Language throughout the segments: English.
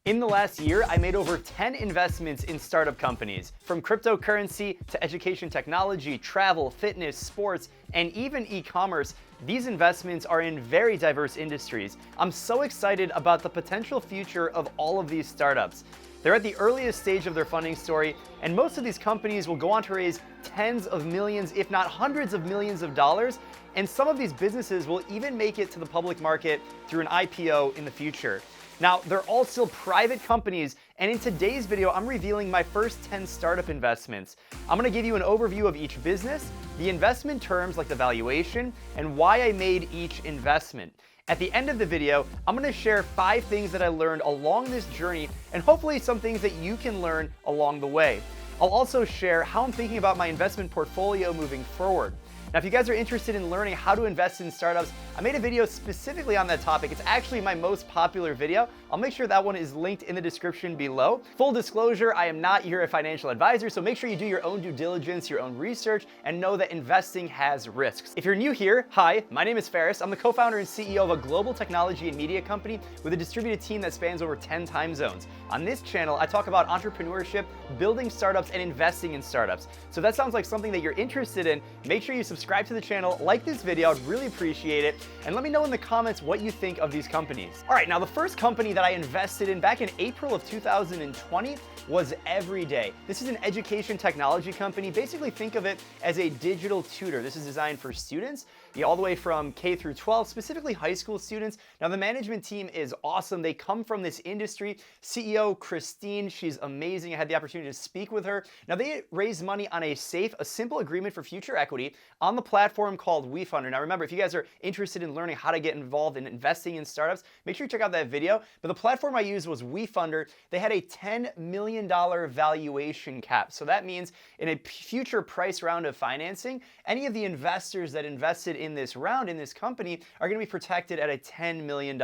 In the last year, I made over 10 investments in startup companies, from cryptocurrency to education technology, travel, fitness, sports, and even e-commerce. These investments are in very diverse industries. I'm so excited about the potential future of all of these startups. They're at the earliest stage of their funding story, and most of these companies will go on to raise tens of millions, if not hundreds of millions of dollars, and some of these businesses will even make it to the public market through an IPO in the future. Now, they're all still private companies, and in today's video, I'm revealing my first 10 startup investments. I'm gonna give you an overview of each business, the investment terms like the valuation, and why I made each investment. At the end of the video, I'm gonna share 5 things that I learned along this journey, and hopefully some things that you can learn along the way. I'll also share how I'm thinking about my investment portfolio moving forward. Now, if you guys are interested in learning how to invest in startups, I made a video specifically on that topic. It's actually my most popular video. I'll make sure that one is linked in the description below. Full disclosure, I am not your financial advisor, so make sure you do your own due diligence, your own research, and know that investing has risks. If you're new here, hi, my name is Ferris. I'm the co-founder and CEO of a global technology and media company with a distributed team that spans over 10 time zones. On this channel, I talk about entrepreneurship, building startups, and investing in startups. So if that sounds like something that you're interested in, make sure you subscribe to the channel, like this video, I'd really appreciate it, and let me know in the comments what you think of these companies. All right, now the first company that I invested in back in April of 2020 was Everyday. This is an education technology company. Basically think of it as a digital tutor. This is designed for students, all the way from K through 12, specifically high school students. Now the management team is awesome. They come from this industry. CEO Christine, she's amazing. I had the opportunity to speak with her. Now they raised money on a simple agreement for future equity on the platform called WeFunder. Now remember, if you guys are interested in learning how to get involved in investing in startups, make sure you check out that video. But the platform I used was WeFunder. They had a $10 million valuation cap. So that means in a future price round of financing, any of the investors that invested in this round, in this company, are going to be protected at a $10 million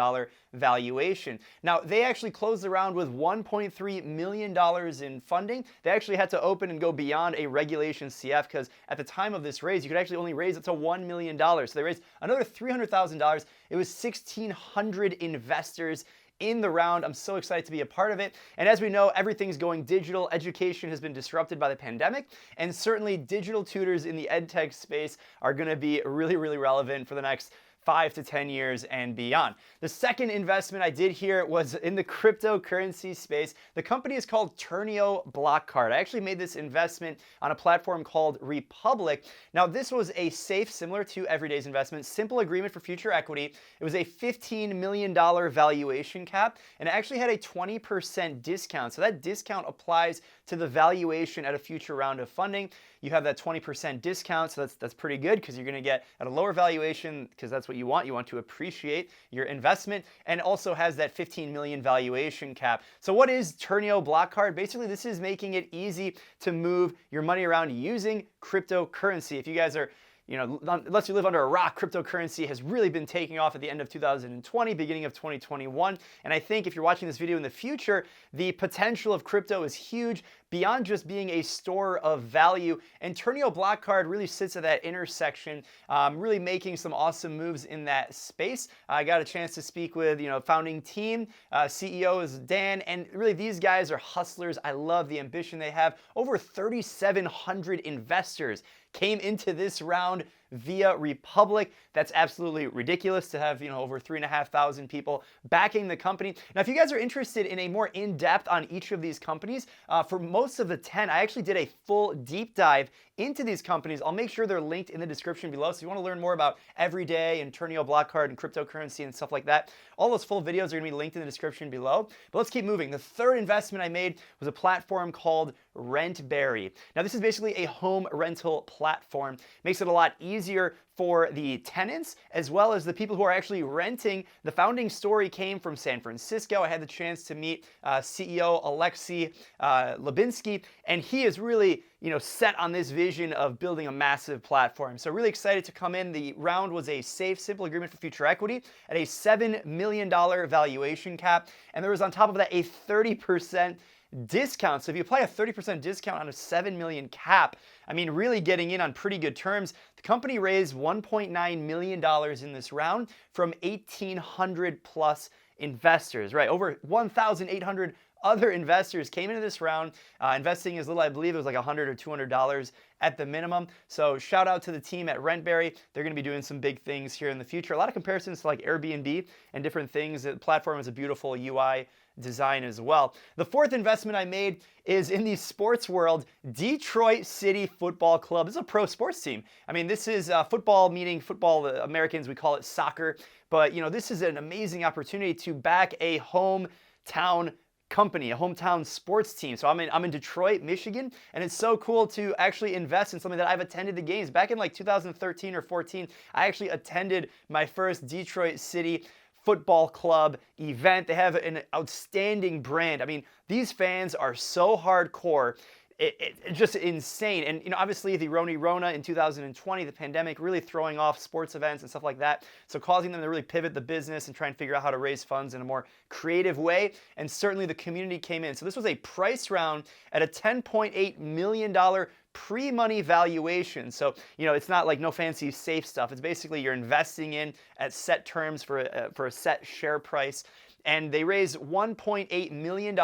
valuation. Now, they actually closed the round with $1.3 million in funding. They actually had to open and go beyond a regulation CF because at the time of this raise, you could actually only raise up to $1 million. So they raised another $300,000. It was 1,600 investors in the round. I'm so excited to be a part of it. And as we know, everything's going digital. Education has been disrupted by the pandemic, and certainly digital tutors in the edtech space are going to be really, really relevant for the next 5 to 10 years and beyond. The second investment I did here was in the cryptocurrency space. The company is called Turnio Block Card. I actually made this investment on a platform called Republic. Now, this was a safe, similar to Everyday's investment, simple agreement for future equity. It was a $15 million valuation cap, and it actually had a 20% discount. So that discount applies to the valuation at a future round of funding. You have that 20% discount, so that's pretty good because you're going to get at a lower valuation because that's what you want. You want to appreciate your investment, and also has that 15 million valuation cap. So what is Turnio Block Card? Basically, this is making it easy to move your money around using cryptocurrency. If you guys are unless you live under a rock, cryptocurrency has really been taking off at the end of 2020, beginning of 2021. And I think if you're watching this video in the future, the potential of crypto is huge beyond just being a store of value. And Turnio Block Card really sits at that intersection, really making some awesome moves in that space. I got a chance to speak with, founding team, CEO is Dan, and really these guys are hustlers. I love the ambition they have. Over 3,700 investors came into this round via Republic. That's absolutely ridiculous to have, over 3,500 people backing the company. Now, if you guys are interested in a more in-depth on each of these companies, for most of the 10, I actually did a full deep dive into these companies. I'll make sure they're linked in the description below. So if you want to learn more about Everyday and Turnio Block Card and cryptocurrency and stuff like that, all those full videos are going to be linked in the description below. But let's keep moving. The third investment I made was a platform called Rentberry. Now, this is basically a home rental platform. Makes it a lot easier for the tenants as well as the people who are actually renting. The founding story came from San Francisco. I had the chance to meet CEO Alexei Lubinsky, and he is really set on this vision of building a massive platform. So really excited to come in. The round was a safe, simple agreement for future equity at a $7 million valuation cap, and there was on top of that a 30% discount. So if you apply a 30% discount on a 7 million cap, I mean, really getting in on pretty good terms. The company raised $1.9 million in this round from 1,800 plus investors, right? Over 1,800 other investors came into this round, investing as little, I believe it was like $100 or $200 at the minimum. So shout out to the team at Rentberry. They're going to be doing some big things here in the future. A lot of comparisons to like Airbnb and different things. The platform is a beautiful UI design as well. The fourth investment I made is in the sports world, Detroit City Football Club. This is a pro sports team. I mean, this is football, meaning football, the Americans, we call it soccer. But, this is an amazing opportunity to back a hometown company, a hometown sports team. So I'm in Detroit, Michigan, and it's so cool to actually invest in something that I've attended the games. Back in like 2013 or 14, I actually attended my first Detroit City Football Club event. They have an outstanding brand. I mean, these fans are so hardcore. It's just insane. And, obviously the Rona in 2020, the pandemic really throwing off sports events and stuff like that. So causing them to really pivot the business and try and figure out how to raise funds in a more creative way. And certainly the community came in. So this was a price round at a $10.8 million pre-money valuation. So, it's not like no fancy safe stuff. It's basically you're investing in at set terms for a set share price. And they raised $1.8 million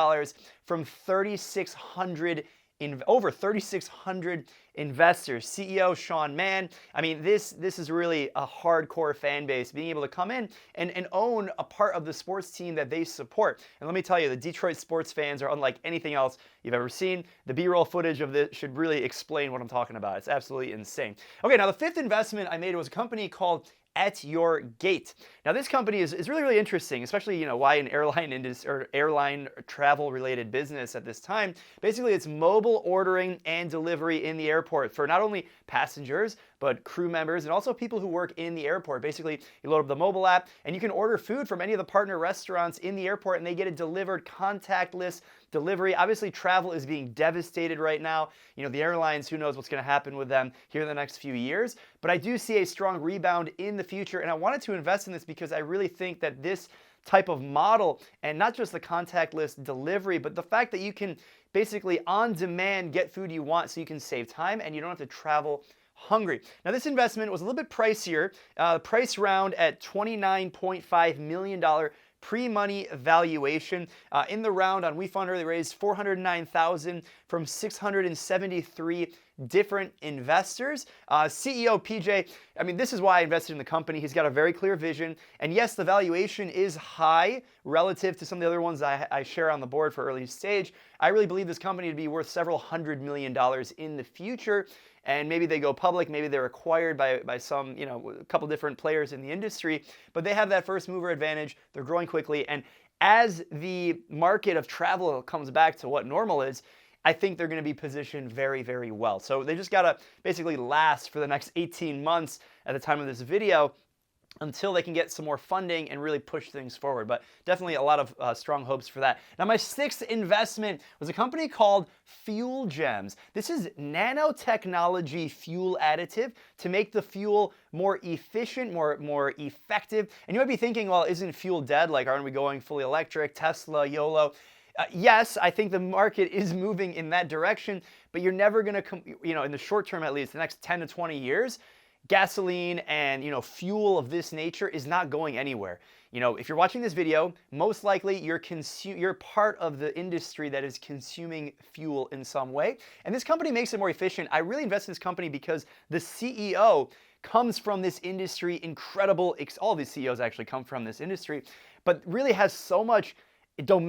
from over 3,600 investors. CEO Sean Mann. I mean, this is really a hardcore fan base, being able to come in and own a part of the sports team that they support. And let me tell you, the Detroit sports fans are unlike anything else you've ever seen. The B-roll footage of this should really explain what I'm talking about. It's absolutely insane. Okay, now the fifth investment I made was a company called At Your Gate. Now this company is really, really interesting, especially, why an airline industry or airline travel related business at this time. Basically, it's mobile ordering and delivery in the airport for not only passengers, but crew members and also people who work in the airport. Basically, you load up the mobile app and you can order food from any of the partner restaurants in the airport and they get it delivered contactless delivery. Obviously, travel is being devastated right now. The airlines, who knows what's going to happen with them here in the next few years. But I do see a strong rebound in the future, and I wanted to invest in this because I really think that this type of model, and not just the contactless delivery, but the fact that you can basically on demand get food you want so you can save time and you don't have to travel hungry. Now this investment was a little bit pricier, price round at $29.5 million pre-money valuation. In the round on WeFunder, they raised $409,000 from 673 different investors. CEO PJ, I mean, this is why I invested in the company. He's got a very clear vision. And yes, the valuation is high relative to some of the other ones I share on the board for early stage. I really believe this company to be worth several $100 million in the future. And maybe they go public, maybe they're acquired by some, a couple different players in the industry, but they have that first mover advantage. They're growing quickly. And as the market of travel comes back to what normal is, I think they're going to be positioned very, very well. So they just got to basically last for the next 18 months at the time of this video until they can get some more funding and really push things forward. But definitely a lot of strong hopes for that. Now, my sixth investment was a company called Fuel Gems. This is nanotechnology fuel additive to make the fuel more efficient, more effective. And you might be thinking, well, isn't fuel dead? Like, aren't we going fully electric, Tesla, YOLO? Yes, I think the market is moving in that direction, but you're never going to, in the short term at least, the next 10 to 20 years, gasoline and fuel of this nature is not going anywhere. If you're watching this video, most likely you're part of the industry that is consuming fuel in some way. And this company makes it more efficient. I really invest in this company because the CEO comes from this industry, all these CEOs actually come from this industry, but really has so much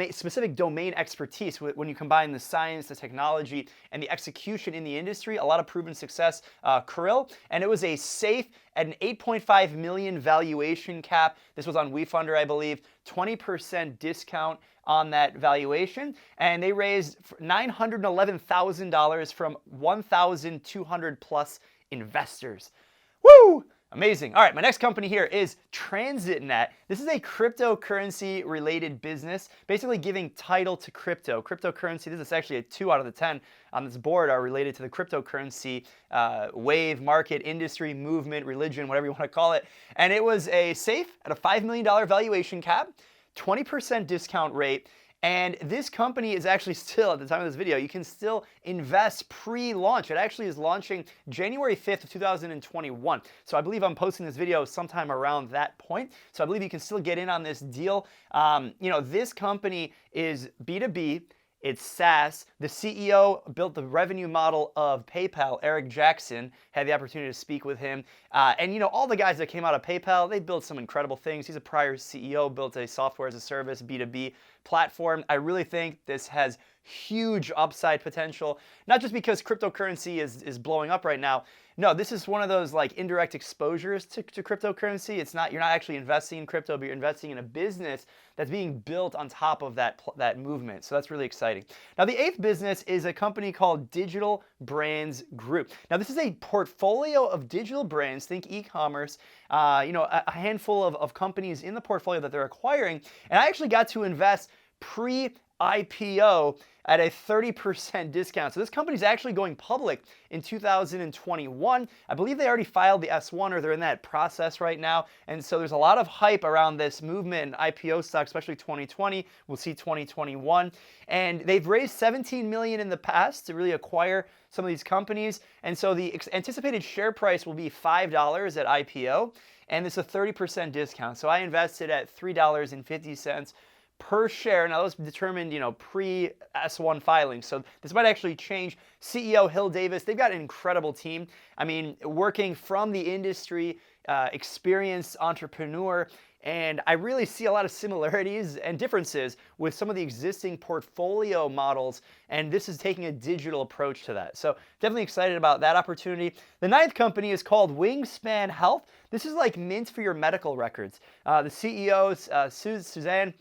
specific domain expertise when you combine the science, the technology, and the execution in the industry. A lot of proven success, Kirill, and it was a safe at an $8.5 million valuation cap. This was on WeFunder, I believe, 20% discount on that valuation, and they raised $911,000 from 1,200 plus investors. Woo! Amazing. All right, my next company here is TransitNet. This is a cryptocurrency related business, basically giving title to crypto. Cryptocurrency, this is actually a 2 out of the 10 on this board are related to the cryptocurrency wave, market, industry, movement, religion, whatever you want to call it. And it was a safe at a $5 million valuation cap, 20% discount rate, And this company is actually still, at the time of this video, you can still invest pre-launch. It actually is launching January 5th of 2021. So I believe I'm posting this video sometime around that point. So I believe you can still get in on this deal. This company is B2B. It's SaaS. The CEO built the revenue model of PayPal, Eric Jackson. Had the opportunity to speak with him. All the guys that came out of PayPal, they built some incredible things. He's a prior CEO, built a software as a service, B2B platform. I really think this has huge upside potential, not just because cryptocurrency is blowing up right now. No, this is one of those like indirect exposures to cryptocurrency. You're not actually investing in crypto, but you're investing in a business that's being built on top of that movement. So that's really exciting. Now, the eighth business is a company called Digital Brands Group. Now, this is a portfolio of digital brands, think e-commerce, a handful of companies in the portfolio that they're acquiring. And I actually got to invest pre-IPO at a 30% discount. So this company is actually going public in 2021. I believe they already filed the S1 or they're in that process right now. And so there's a lot of hype around this movement in IPO stock, especially 2020. We'll see 2021. And they've raised $17 million in the past to really acquire some of these companies. And so the anticipated share price will be $5 at IPO. And it's a 30% discount. So I invested at $3.50 per share. Now, those determined, pre-S1 filing. So this might actually change. CEO Hill Davis, they've got an incredible team. I mean, working from the industry, experienced entrepreneur. And I really see a lot of similarities and differences with some of the existing portfolio models. And this is taking a digital approach to that. So definitely excited about that opportunity. The ninth company is called Wingspan Health. This is like Mint for your medical records. The CEO, Suzanne,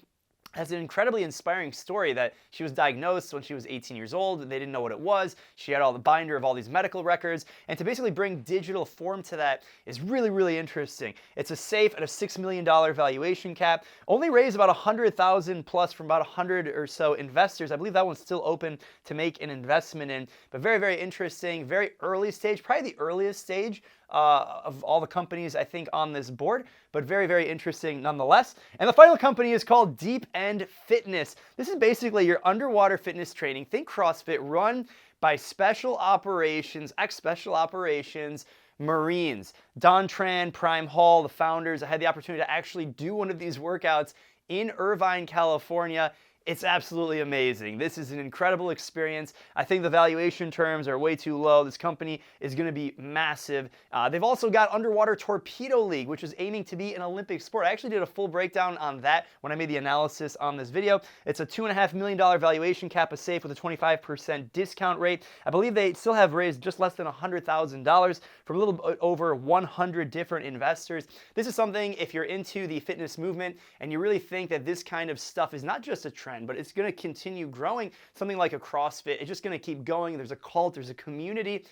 has an incredibly inspiring story that she was diagnosed when she was 18 years old and they didn't know what it was. She had all the binder of all these medical records, and to basically bring digital form to that is really, really interesting. It's a safe at a $6 million valuation cap, only raised about $100,000 plus from about 100 or so investors. I believe that one's still open to make an investment in, but very, very interesting, very early stage, probably the earliest stage of all the companies, I think, on this board, but very, very interesting nonetheless. And the final company is called Deep End Fitness. This is basically your underwater fitness training. Think CrossFit, run by special operations, ex-special operations Marines. Don Tran, Prime Hall, the founders. I had the opportunity to actually do one of these workouts in Irvine, California. It's absolutely amazing. This is an incredible experience. I think the valuation terms are way too low. This company is going to be massive. They've also got Underwater Torpedo League, which is aiming to be an Olympic sport. I actually did a full breakdown on that when I made the analysis on this video. It's a $2.5 million valuation cap, a safe with a 25% discount rate. I believe they still have raised just less than $100,000 from a little bit over 100 different investors. This is something, if you're into the fitness movement and you really think that this kind of stuff is not just a trend, but it's going to continue growing. Something like a CrossFit, it's just going to keep going. There's a cult, there's a community.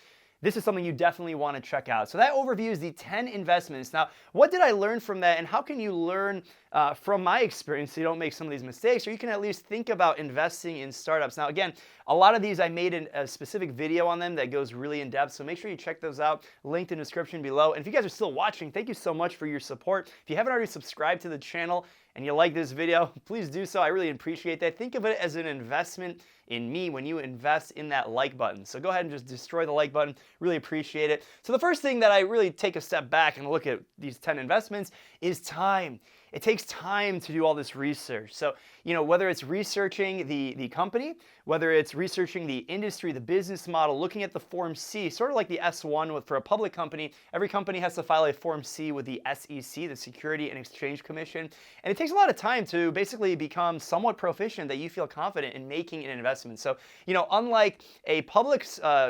This is something you definitely want to check out. So that overview is the 10 investments. Now, what did I learn from that, and how can you learn from my experience so you don't make some of these mistakes, or you can at least think about investing in startups? Now, again, a lot of these I made a specific video on them that goes really in depth, so make sure you check those out, linked in the description below. And if you guys are still watching, thank you so much for your support. If you haven't already subscribed to the channel and you like this video, please do so. I really appreciate that. Think of it as an investment in me when you invest in that like button. So go ahead and just destroy the like button. Really appreciate it. So the first thing that I really take a step back and look at these 10 investments is time. It takes time to do all this research. So, whether it's researching the company, whether it's researching the industry, the business model, looking at the Form C, sort of like the S1 for a public company, every company has to file a Form C with the SEC, the Security and Exchange Commission. And it takes a lot of time to basically become somewhat proficient that you feel confident in making an investment. So, unlike a public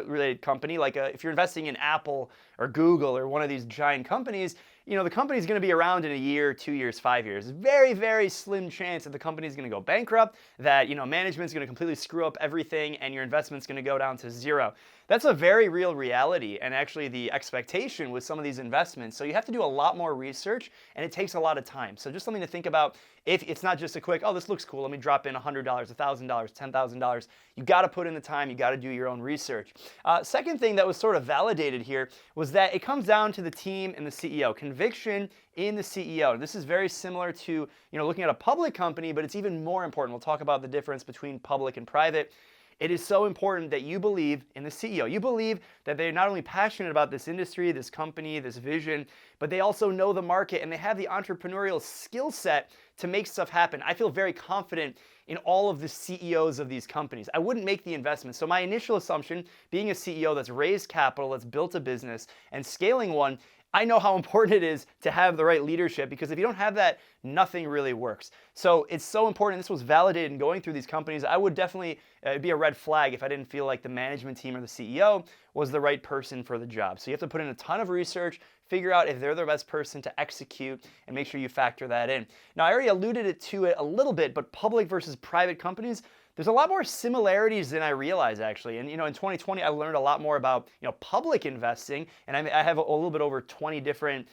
related company, like if you're investing in Apple or Google or one of these giant companies, the company is going to be around in a year, 2 years, 5 years. Very, very slim chance that the company is going to go bankrupt, that management's going to completely screw up everything and your investment's going to go down to zero. That's a very real reality and actually the expectation with some of these investments. So you have to do a lot more research and it takes a lot of time. So just something to think about. If it's not just a quick, oh, this looks cool, let me drop in $100, $1,000, $10,000. You got to put in the time, you got to do your own research. Second thing that was sort of validated here was that it comes down to the team and the CEO. conviction in the CEO. This is very similar to, looking at a public company, but it's even more important. We'll talk about the difference between public and private. It is so important that you believe in the CEO. You believe that they're not only passionate about this industry, this company, this vision, but they also know the market and they have the entrepreneurial skill set to make stuff happen. I feel very confident in all of the CEOs of these companies. I wouldn't make the investment. So my initial assumption, being a CEO that's raised capital, that's built a business, and scaling one, I know how important it is to have the right leadership, because if you don't have that, nothing really works. So it's so important. This was validated in going through these companies. I would definitely, it'd be a red flag if I didn't feel like the management team or the CEO was the right person for the job. So you have to put in a ton of research, figure out if they're the best person to execute, and make sure you factor that in. Now, I already alluded to it a little bit, but public versus private companies, there's a lot more similarities than I realized, actually. And in 2020, I learned a lot more about public investing, and I have a little bit over 20 different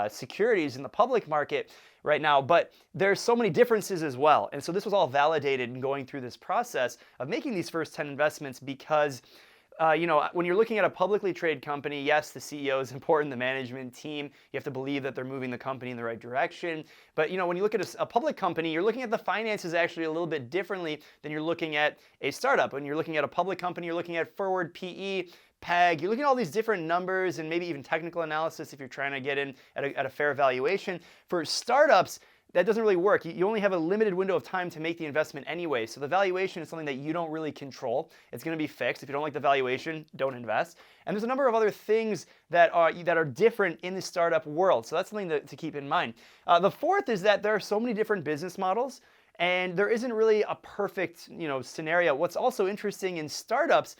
securities in the public market right now. But there's so many differences as well, and so this was all validated in going through this process of making these first 10 investments because. When you're looking at a publicly traded company, yes, the CEO is important, the management team, you have to believe that they're moving the company in the right direction. But when you look at a public company, you're looking at the finances actually a little bit differently than you're looking at a startup. When you're looking at a public company, you're looking at forward PE, PEG, you're looking at all these different numbers and maybe even technical analysis if you're trying to get in at a fair valuation. For startups, that doesn't really work. You only have a limited window of time to make the investment anyway. So the valuation is something that you don't really control. It's going to be fixed. If you don't like the valuation, don't invest. And there's a number of other things that are different in the startup world. So that's something to keep in mind. The fourth is that there are so many different business models, and there isn't really a perfect scenario. What's also interesting in startups,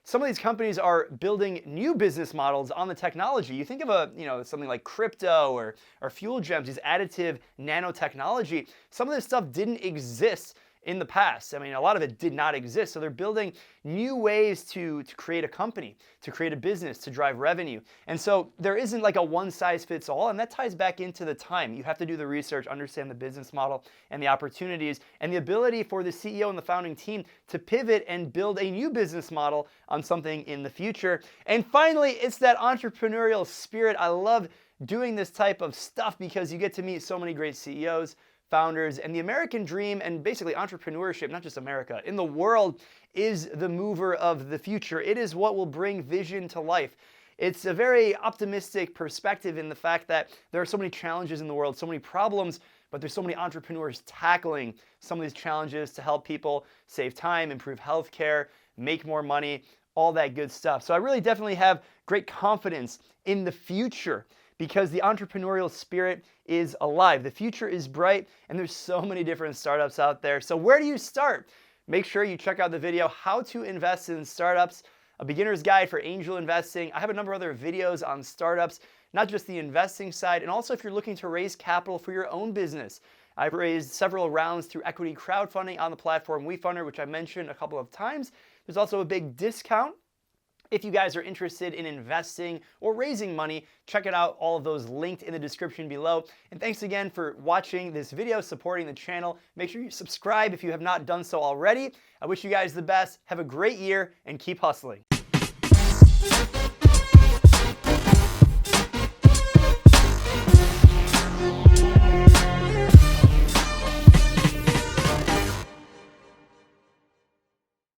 some of these companies are building new business models on the technology. You think of something like crypto or fuel gems, these additive nanotechnology. Some of this stuff didn't exist in the past. I mean, a lot of it did not exist. So they're building new ways to create a company, to create a business, to drive revenue. And so there isn't like a one size fits all, and that ties back into the time. You have to do the research, understand the business model and the opportunities, and the ability for the CEO and the founding team to pivot and build a new business model on something in the future. And finally, it's that entrepreneurial spirit. I love doing this type of stuff because you get to meet so many great CEOs, founders, and the American dream, and basically entrepreneurship, not just America, in the world, is the mover of the future. It is what will bring vision to life. It's a very optimistic perspective in the fact that there are so many challenges in the world, so many problems, but there's so many entrepreneurs tackling some of these challenges to help people save time, improve healthcare, make more money, all that good stuff. So I really definitely have great confidence in the future, because the entrepreneurial spirit is alive. The future is bright, and there's so many different startups out there. So where do you start? Make sure you check out the video, How to Invest in Startups, a beginner's guide for angel investing. I have a number of other videos on startups, not just the investing side, and also if you're looking to raise capital for your own business. I've raised several rounds through equity crowdfunding on the platform WeFunder, which I mentioned a couple of times. There's also a big discount. If you guys are interested in investing or raising money, check it out. All of those linked in the description below. And thanks again for watching this video, supporting the channel. Make sure you subscribe if you have not done so already. I wish you guys the best. Have a great year and keep hustling.